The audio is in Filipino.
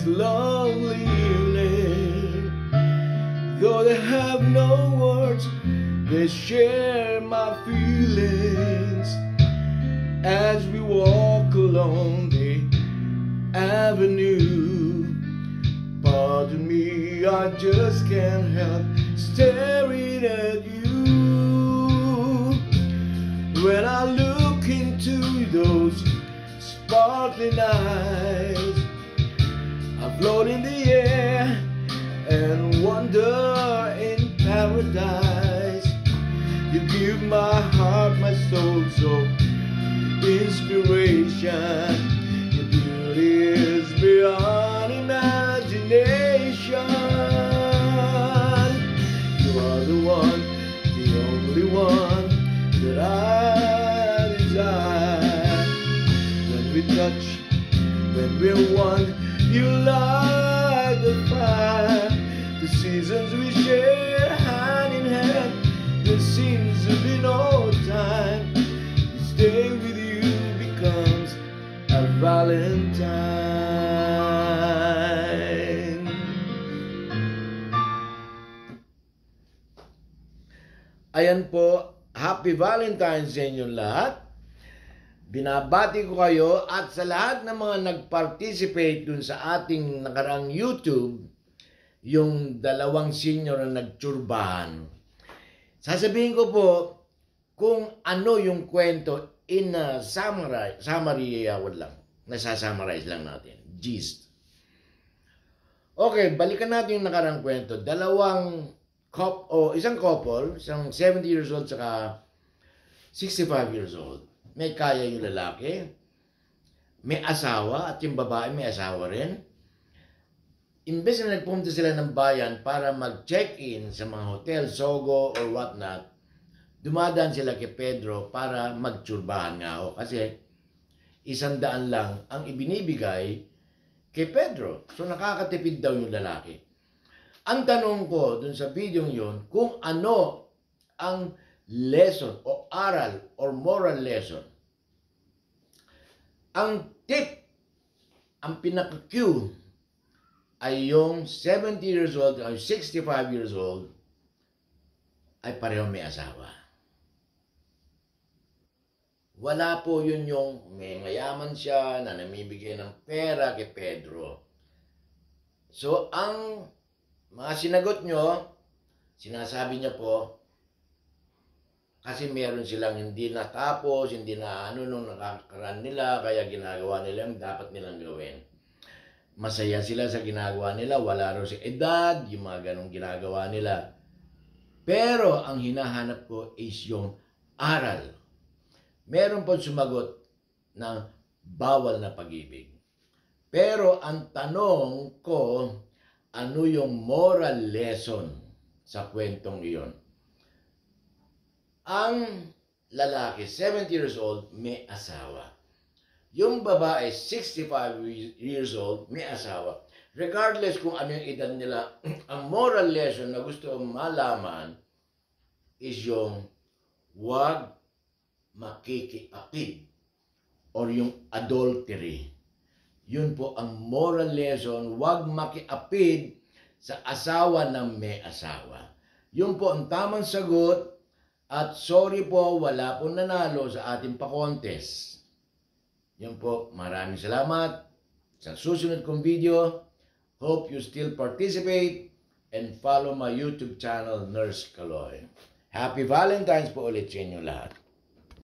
this lonely evening. Though they have no words, they share my feelings as we walk along the avenue. Pardon me, I just can't help staring at you. When I look into those sparkling eyes, I float in the air and wander in paradise. You give my heart, my soul, so inspiration. Your beauty is beyond imagination. You are the one, the only one that I desire. When we touch, when we're one, you light the fire. The seasons we share hand in hand, there seems to be no time. To stay with you becomes a Valentine. Ayan po, Happy Valentine's sa inyong lahat. Binabati ko kayo at sa lahat ng mga nag-participate dun sa ating nakaraang YouTube, yung dalawang senior na nagtsurbahan. Sasabihin ko po kung ano yung kwento in summary, nasasummarize lang natin. Gist. Okay, balikan natin yung nakaraang kwento. Isang couple, isang 70 years old saka 65 years old. May kaya yung lalaki, may asawa, at yung babae may asawa rin. Imbes na nagpunta sila ng bayan para mag-check-in sa mga hotel, Sogo or whatnot, dumadaan sila kay Pedro para magtsurbahan nga ho. Kasi 100 lang ang ibinibigay kay Pedro. So nakakatipid daw yung lalaki. Ang tanong ko dun sa video yun, kung ano ang lesson o aral or moral lesson. Ang tip, ang pinaka-cue ay yung 70 years old o 65 years old ay pareho may asawa. Wala po yun yung may mayaman siya na namibigay ng pera kay Pedro. So ang mga sinagot nyo, sinasabi niya po, kasi meron silang hindi natapos, hindi na nung nakakaraan nila, kaya ginagawa nila yung dapat nilang gawin. Masaya sila sa ginagawa nila, wala raw si edad, yung mga ganong ginagawa nila. Pero ang hinahanap ko is yung aral. Meron po sumagot ng bawal na pag-ibig. Pero ang tanong ko, ano yung moral lesson sa kwentong iyon? Ang lalaki, 70 years old, may asawa. Yung babae, 65 years old, may asawa. Regardless kung ano yung edad nila, ang moral lesson na gusto kong malaman is yung huwag makikiapid or yung adultery. Yun po ang moral lesson, huwag makiapid sa asawa ng may asawa. Yun po ang tamang sagot. At sorry po, wala pong nanalo sa ating pa-contest. Yun po, maraming salamat sa susunod kong video. Hope you still participate and follow my YouTube channel, Nurse Kaloy. Happy Valentine's po ulit sa inyo lahat.